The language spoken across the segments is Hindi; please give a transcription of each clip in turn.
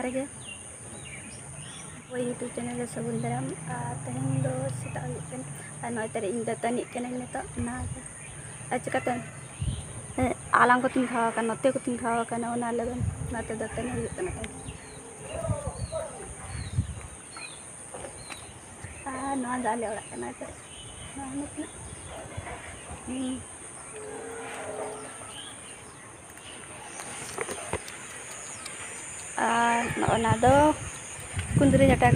जोहार गे वो यूट्यूब चैनल सगुन दाराम तेहन दो सेता नय तारे इन दातानी नित चिकाते आलांग को तीन खावा नोते को तीन खावा लगन नाते दातानी दाले ओड़ा नोना दो कुंदरी जटा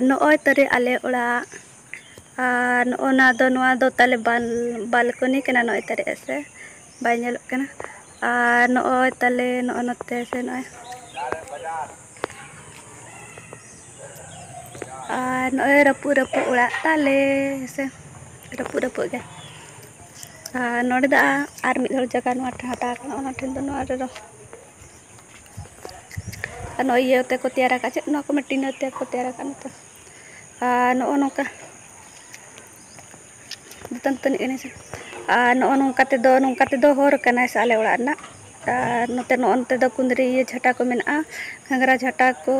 नोय तरे आले ओड़ा नोना दो ताले बालकनी कना नोय तरे से बाय नेलो कना नोय ताले नोते से नोय नोय रपु ओड़ा ताले से रपु गे नोडे दा आर मिद हर जगह नो हटा कना ठेन दो नो नोते को तैयार का चे नो को मिट्टी नोते को तैयार का नोते नो नोका तन से नो नोकाते दो होर कना से आले ओड़ा ना नोते नोते दो कुंदरी ये झटा को मेना घंगरा झटा को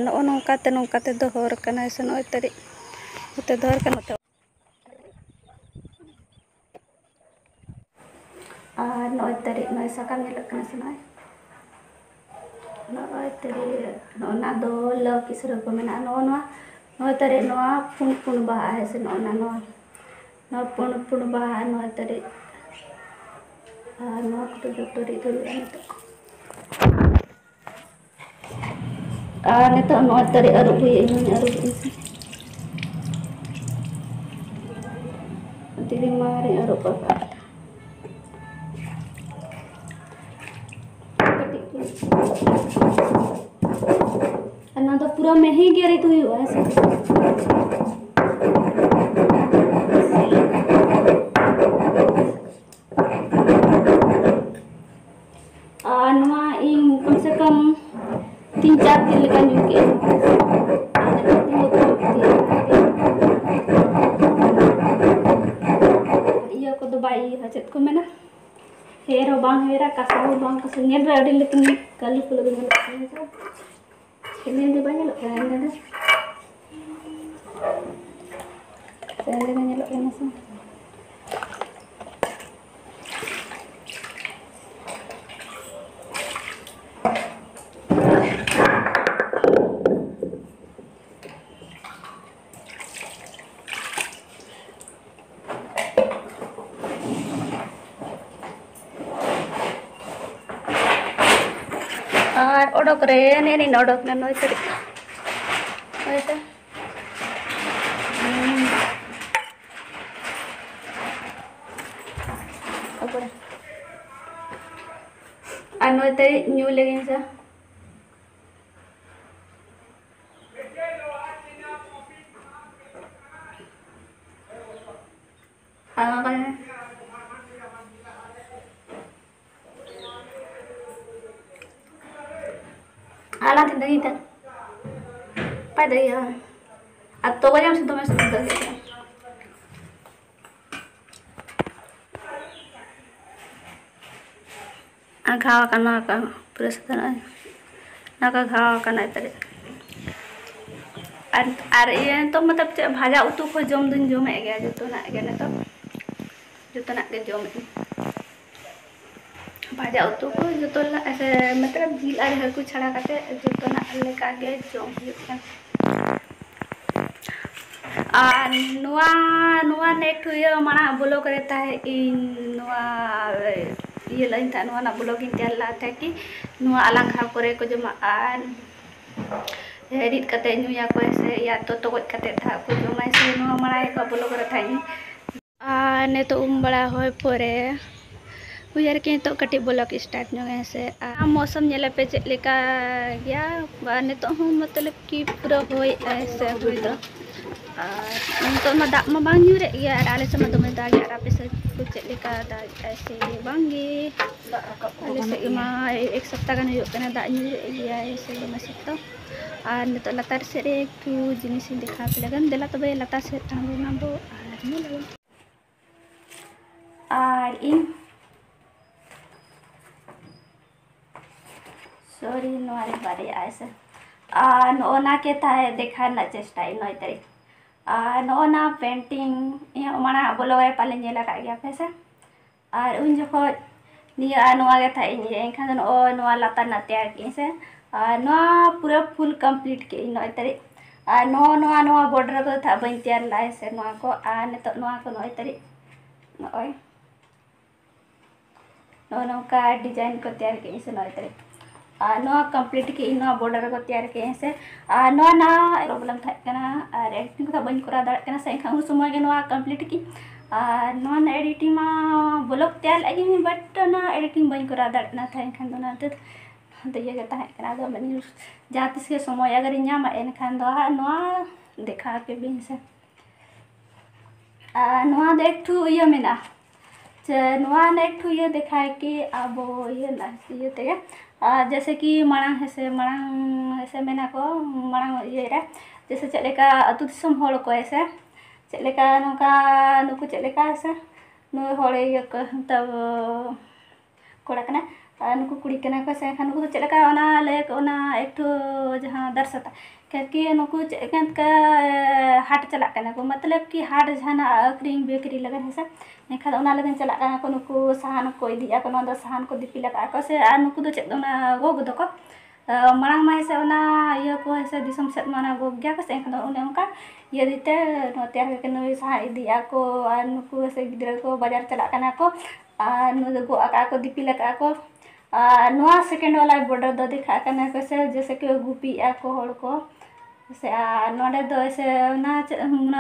नो नोकाते दो होर कना से नो तरी नोते दो होर कना नो तरी नो साकाम नेलो कना से नो तरी नोना दो लव किसरो को मेना नो तरी नो पुन बहा है से नोना नो पुन बहा नो तरी नो को डॉक्टरी धुरी नेतो नो तरी अरुब से दीदी मारे अरुब ना तो पूरा में ही गिरी तो हुआ ऐसे कम से कम 3-4 दिन लगा न्यूके ये को दबाई हचत को मेना हेर हो बांग हेरा कासा हो बांग कासा नेल रेडी लेकिन कल को लगे नेल नेल दे बाने लोग नेल दे नेल लोग से और ओडक रे ने ओडक ना नय तरी ओइसे ओपरे नय तरी न्यू लेगिन से आला दिन दही तक पाई दही तो बजे से तुम्हें सुन दही घाव का पूरा सदन ना का घाव का तरी और ये तो मतलब भाजा उतु को जम दिन जमे गया जोतना गे ने तो जोतना के जम भाजा उतु को जो ऐसे मतलब जिल और हल्कू छड़ा करते जोतना लेका गे जम नुआ नेट हुए माना ब्लॉग रहता है इन नुआ ये लाइन था नुआ ना ब्लॉग इन तैयार ला था कि नुआ अलग खा करे को जमा एडिट करते नुया को ऐसे या तो गज करते था को जमा ऐसे नुआ माना को ब्लॉग रहता है ने तो बड़ा होय परे उयर के तो कटी ब्लॉग स्टार्ट नो से मौसम नेले पे चेक लेका गया नितो हूँ मतलब कि पूरा होय ऐसे हुई तो नितो मा दाग मा बांग ᱧᱩᱨᱮ गया और आले से मा दमे दाग और आपे से कुछ चेक लेका दाग ऐसे बांगे आले से मा एक सप्ताह गान हुई कना दाग ᱧᱩᱨᱮ गया ऐसे दमे से तो और नितो लतार से रे एकटू जिनिस दिखा पे लगन देला तबे लतार से तांगना बो और नो लगन और इन सॉरी नोरे बारे ऐसे नोना के थाए देखा ना चेष्टा नई तारीख नोना पेंटिंग ये माना बोलो पाले नेला का गया पैसे और उन जखो निया नोआ के थाए इन एनखान नोआ लता ना तैयार के से नोआ पूरा फुल कंप्लीट के नई तारीख नोआ बॉर्डर को था बन तैयार लाए से नोआ को नितो नोआ को नई तारीख नोय नोका डिजाइन को तैयार के से नई तारीख नोआ कंप्लीट के नोआ बॉर्डर को तैयार के से नोआ ना प्रॉब्लम था कना और एडिटिंग को बन करा दाड़ कना से एखा उन समय के नोआ कंप्लीट की नोआ ना एडिटिंग मा ब्लॉग तैयार लगी बट ना एडिटिंग बन करा दाड़ कना था एखन दो ना तो ये गता है कना दो मनी जहाँ तिस के समय अगर इन्यामा एनखान दो नोआ देखा के बिन से नोआ देख ठू ये मेना नोआ एक ठू ये देखा है कि अब ये ना ये ते जैसे कि मांग है मेना को मांग ये जैसे चलेका अतु दिसम होड़ को ऐसे चलेका नोका नुकु चलेका ऐसे नु होड़े ये को तब कोड़ा कना नुकु कुड़ी कना को से खान नुकु चलेका ओना लेक ओना एक ठू जहां दर्शता क्योंकि नुकु चेकंत का हाट चला कना को मतलब कि हाट जहां अक्रीम बेकरी लगन है सब एखा ओना लगन चला कना को नुकु सहान को इदिया को नोदा सहान को दिपी लगा को से नुकु दो चेक ओना गोग दो को मांग मा से ओना ये को से दिसम से माना गोग गया को से एखा ओने उनका ये दीते नो तैयार के नो सहान इदिया को नुकु से गिदरा को बाजार चला कना को नु गो आका को दिपी लगा को नोआ सेकेंड वाला बॉर्डर दो दिखा करना को से जैसे कि गुपी को होड़ को से नोडे दो ऐसे ना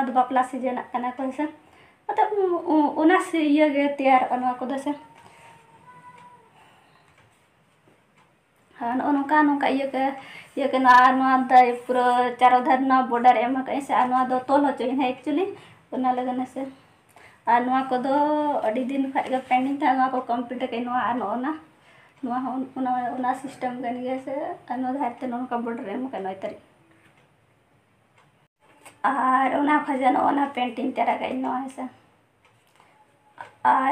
दो बापला सीजन करना को से मतलब उना से ये गे तैयार नोआ को दो से नोका नोका ये के नोआ द पूरा चारों धर ना बॉर्डर एम कहीं से नोआ दो तोल हो चाहिए एक्चुअली उना लगन से नोआ को दो अड़ी दिन खाए पेंडिंग था नोआ को कंप्लीट के नोआ नोआ सिस्टम कन गया से नो धारते नोका बॉर्डर एम का नई तारीख और उना खजन ओना पेंटिंग तेरा गई नोआ से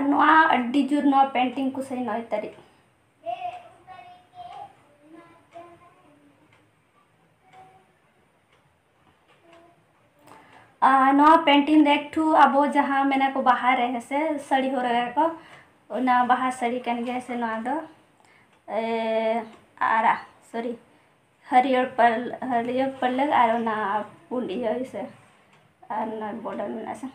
नोआ अड्डी जुर नोआ पेंटिंग को सही नई तारीख नोआ पेंटिंग देख ठू अब जहाँ मेना को बाहर रहे से साड़ी हो रहा को ना बाहर साड़ी कन गया से नोआ दो आरा सॉरी हरियर पल्लग और ना पुंडी से और बॉर्डर में से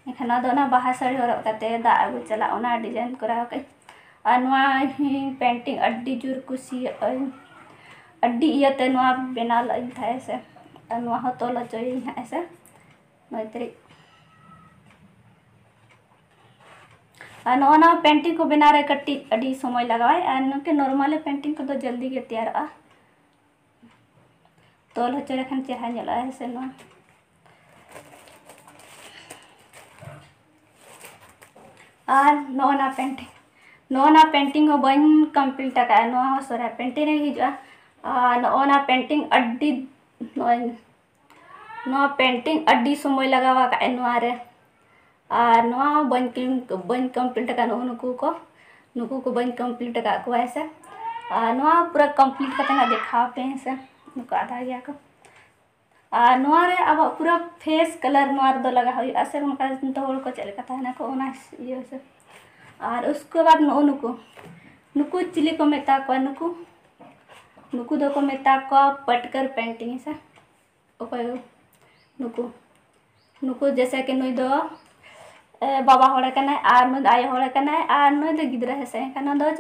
एखान ना बाहर साड़ी हो रखते दा आगू चला ओना डिजाइन करा के नोआ पेंटिंग अड्डी जुर कुसी अड्डी इयते नोआ बेना लइन थाए से नोआ हो तोल चोई ऐसे नई तारीख नोना पेंटिंग को बना रहे कट्टी अड़ी समय लगाए और नोके नॉर्मल पेंटिंग को तो जल्दी के तैयार तोल होचो लेखान चेहरा नेला से नोआ और नोना पेंटिंग हो बन कंप्लीट का नोआ हो सोरा पेंटिंग रे हिजुआ नोना पेंटिंग अड्डी नोआ पेंटिंग अड्डी समय लगावा का नोआ रे नोआ बन कंप्लीट का नुकु को बन कंप्लीट का को ऐसे नोआ पूरा कंप्लीट करते ना देखा पे से नुकु आधा गया को नोआ रे अब पूरा फेस कलर नोआ दो लगा हुई ऐसे उनका तो होड़ को चले कथा है ना को ओना ये से और उसके बाद नुकु चिली को मेता को नुकु दो को मेता को पटकर पेंटिंग से ओके नुकु जैसे कि नुई दो बाबा होड़े कना और नुई आय होड़े कना और नुई दो गिद्रा है से कना दो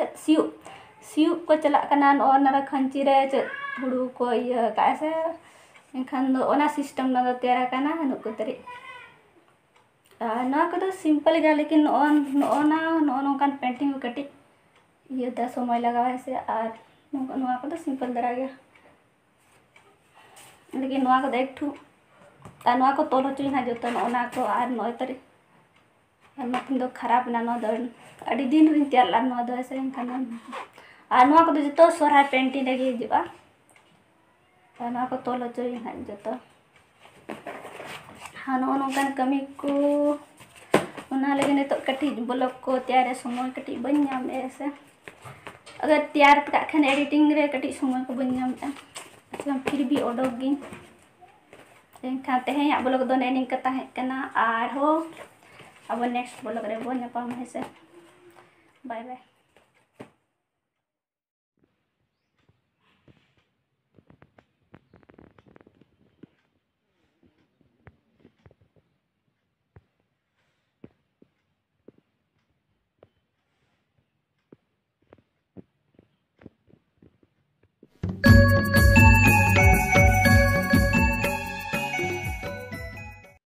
सिउ को चला कना नरा खंची रे हुड़ू को ये का से एनखान दो ओना सिस्टम ना दो तैयार कना नुकु तरी ना को तो सिंपल गया लेकिन नोना नोकान पेंटिंग कटी ये दा समय लगा है और नुआ को सिंपल धरा गया लेकिन नुआ को एक ठू और नुआ को तोल होचुना जो ना को और नय तारीख तीन दो खराब ना अड़ी दिन रिन तैयार ला नुआ दो ऐसे एनखान और नुआ को जो सोहराय पेंटिंग लगे हिजुआ और नुआ को तोल होचुना जो हाँ नौकान कमी को उना लगे नितो कटी ब्लॉग को तैयार समय कटी बन नाम ऐसे अगर तैयार का खान एडिटिंग रे कटी समय को बन नाम अच्छा फिर भी ओडोगी एनखान तेहे ब्लॉग दो नेनिंग कता है कना और हो अब नेक्स्ट ब्लॉग रे बो नेपाम है से बाय बाय।